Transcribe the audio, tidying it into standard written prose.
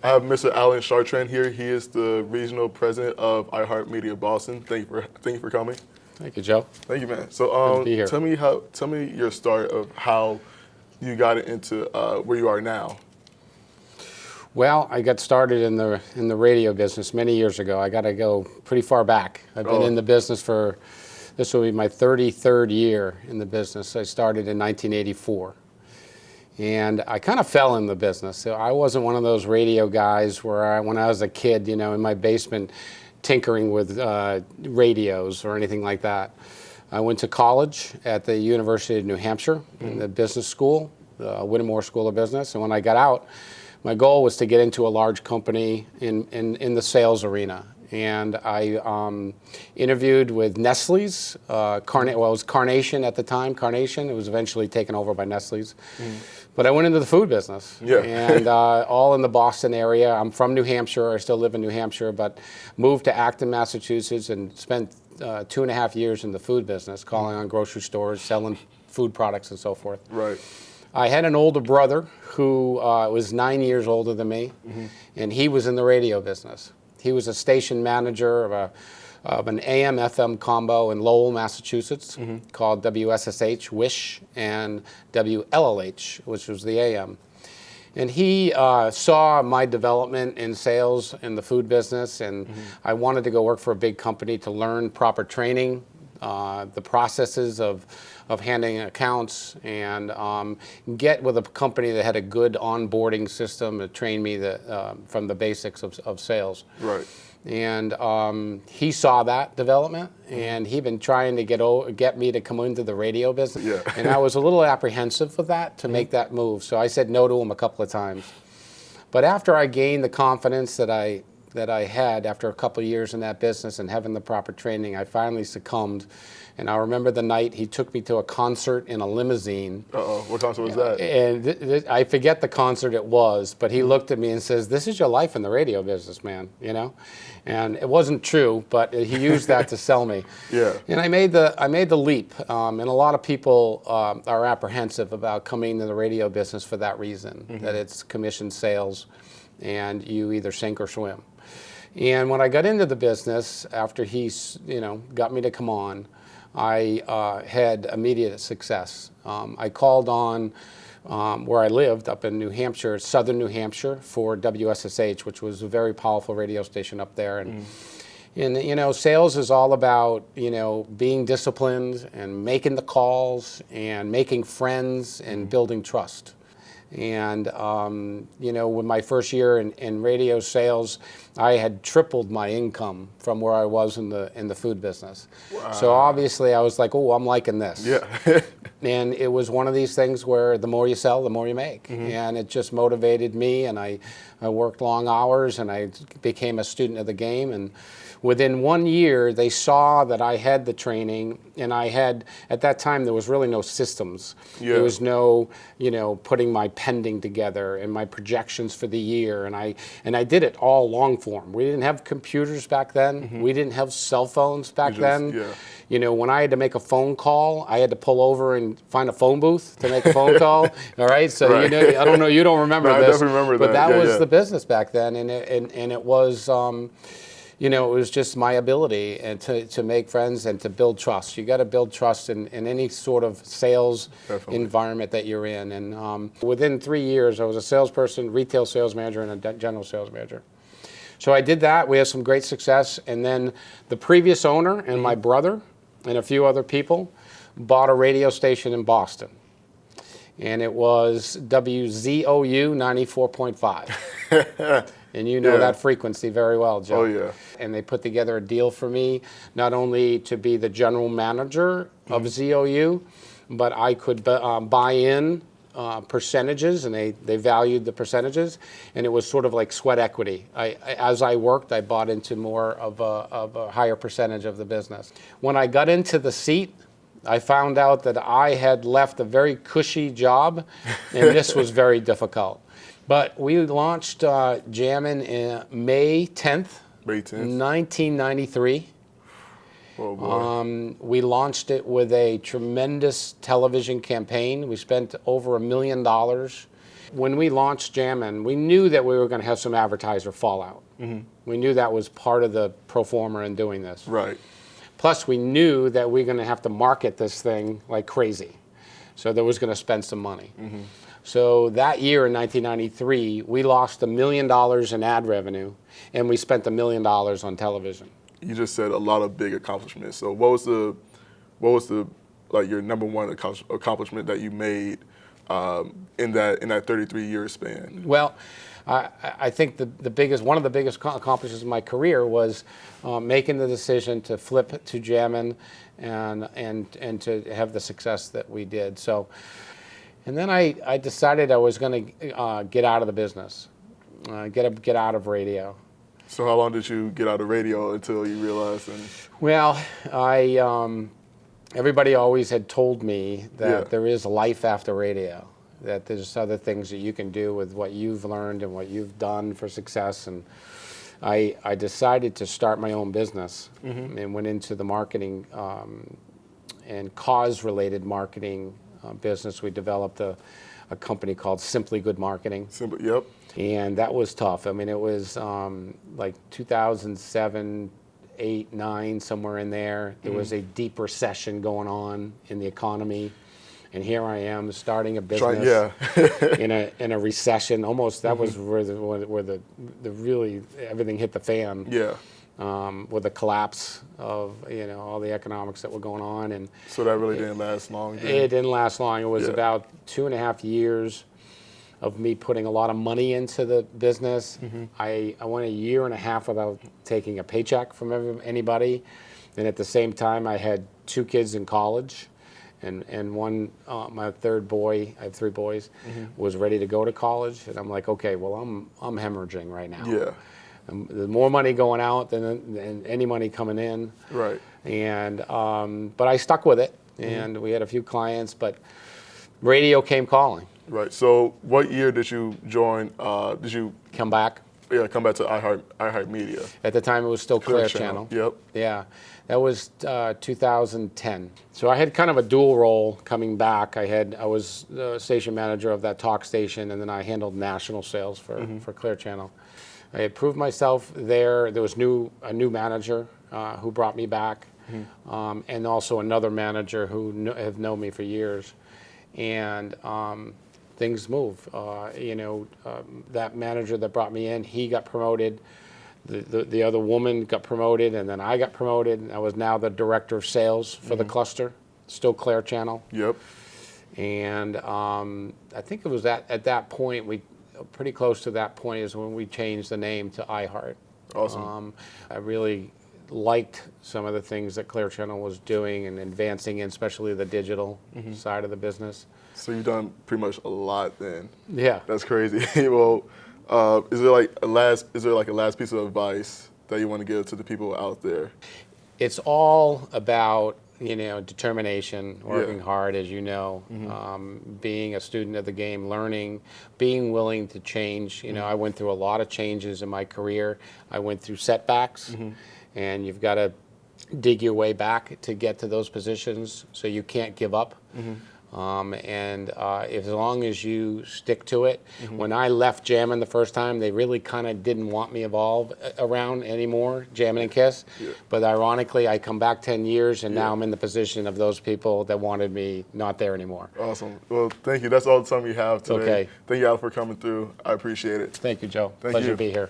I have Mr. Alan Chartrand here. He is the regional president of iHeartMedia Boston. Thank you for coming. Thank you, Joe. Thank you, man. Good So, to be here. tell me your start of how you got into where you are now. Well, I got started in the radio business many years ago. I got to go pretty far back. I've been in the business for, this will be my 33rd year in the business. I started in 1984. And I kind of fell in the business. So I wasn't one of those radio guys where when I was a kid, in my basement tinkering with radios or anything like that. I went to college at the University of New Hampshire in the business school, the Whittemore School of Business. And when I got out, my goal was to get into a large company in the sales arena. And I interviewed with Nestle's, it was Carnation at the time, Carnation. It was eventually taken over by Nestle's. But I went into the food business, and all in the Boston area. I'm from New Hampshire. I still live in New Hampshire, but moved to Acton, Massachusetts, and spent 2.5 years in the food business, calling on grocery stores, selling food products and so forth. Right. I had an older brother who was 9 years older than me, and he was in the radio business. He was a station manager of an AM/FM combo in Lowell, Massachusetts, called WSSH, WISH, and WLLH, which was the AM. And he saw my development in sales in the food business, and I wanted to go work for a big company to learn proper training, the processes of handling accounts, and get with a company that had a good onboarding system to train me from the basics of sales. Right. And he saw that development, and he'd been trying to get me to come into the radio business. Yeah. And I was a little apprehensive of that to make that move, so I said no to him a couple of times. But after I gained the confidence that I had after a couple of years in that business and having the proper training, I finally succumbed. And I remember the night he took me to a concert in a limousine. Uh-oh, what concert was that? And I forget the concert it was, but he looked at me and says, "This is your life in the radio business, man," And it wasn't true, but he used that to sell me. Yeah. And I made the leap. And a lot of people are apprehensive about coming into the radio business for that reason, that it's commission sales, and you either sink or swim. And when I got into the business, after he, got me to come on, I had immediate success. I called on where I lived up in New Hampshire, southern New Hampshire, for WSSH, which was a very powerful radio station up there. And sales is all about, being disciplined and making the calls and making friends and building trust. And, with my first year in radio sales, I had tripled my income from where I was in the food business. Wow. So obviously I was like, oh, I'm liking this. Yeah. And it was one of these things where the more you sell, the more you make. And it just motivated me, and I worked long hours, and I became a student of the game. And within 1 year, they saw that I had the training, and at that time, there was really no systems. Yeah. There was no, putting my pending together and my projections for the year, and I did it all long form. We didn't have computers back then. We didn't have cell phones back then. Yeah. When I had to make a phone call, I had to pull over and find a phone booth to make a phone call. All right, so Right. I don't know, you don't remember No, I this, definitely remember but that. that Yeah, was yeah. the business back then, and it was. It was just my ability and to make friends and to build trust. You got to build trust in any sort of sales Definitely. environment that you're in. And within 3 years, I was a salesperson, retail sales manager, and a general sales manager. So I did that. We had some great success. And then the previous owner and my brother and a few other people bought a radio station in Boston. And it was WZOU 94.5. And you know Yeah. that frequency very well, Joe. Oh, yeah. And they put together a deal for me, not only to be the general manager of ZOU, but I could buy in percentages, and they valued the percentages, and it was sort of like sweat equity. As I worked, I bought into more of a higher percentage of the business. When I got into the seat, I found out that I had left a very cushy job, and this was very difficult. But we launched Jammin' in May 10th, May 10th. 1993. Oh, boy. We launched it with a tremendous television campaign. We spent over $1 million When we launched Jammin', we knew that we were going to have some advertiser fallout. We knew that was part of the pro forma in doing this. Right. Plus, we knew that we were going to have to market this thing like crazy. So there was going to spend some money. So that year in 1993, we lost $1 million in ad revenue, and we spent $1 million on television. You just said a lot of big accomplishments. So what was the like your number one accomplishment that you made in that 33-year span? Well, I think one of the biggest accomplishments of my career was making the decision to flip to Jammin' and to have the success that we did. So, and then I decided I was going to get out of the business, get out of radio. So how long did you get out of radio until you realized? Well, everybody always had told me that there is life after radio, that there's other things that you can do with what you've learned and what you've done for success. And I decided to start my own business and went into the marketing and cause-related marketing business. We developed a company called Simply Good Marketing. Yep. And that was tough. I mean, it was like 2007, 8, 9, somewhere in there. There was a deep recession going on in the economy. And here I am starting a business in a recession. Almost that was where the really everything hit the fan. Yeah. With the collapse of all the economics that were going on, and so that really didn't last long. It didn't last long. It was about 2.5 years of me putting a lot of money into the business. I went 1.5 years without taking a paycheck from anybody, and at the same time I had 2 kids in college. And one, my third boy, I have 3 boys, was ready to go to college, and I'm like, okay, well, I'm hemorrhaging right now. Yeah. And there's more money going out than any money coming in. Right. And but I stuck with it, and we had a few clients, but radio came calling. Right. So what year did you join? Did you come back? Yeah, come back to iHeartMedia. At the time, it was still Clear Channel. Yep. Yeah, that was 2010. So I had kind of a dual role coming back. I was the station manager of that talk station, and then I handled national sales for Clear Channel. I had proved myself there. There was a new manager who brought me back, and also another manager who have known me for years, and things move. That manager that brought me in, he got promoted. The other woman got promoted, and then I got promoted. And I was now the director of sales for the cluster, still Clear Channel. Yep. And I think it was at that point, pretty close to that point is when we changed the name to iHeart. Awesome. I really liked some of the things that Clear Channel was doing and advancing in, especially the digital side of the business. So you've done pretty much a lot then. Yeah. That's crazy. Well, is there like a last piece of advice that you want to give to the people out there? It's all about determination, working hard, as you know, being a student of the game, learning, being willing to change. I went through a lot of changes in my career. I went through setbacks, and you've got to dig your way back to get to those positions, so you can't give up. As long as you stick to it. When I left Jammin' the first time, they really kind of didn't want me around anymore, Jammin' and Kiss. But ironically, I come back 10 years, and now I'm in the position of those people that wanted me not there anymore. Awesome. Well, thank you. That's all the time we have today. Okay. Thank you, Al, for coming through. I appreciate it. Thank you, Joe. Thank Pleasure you. to be here.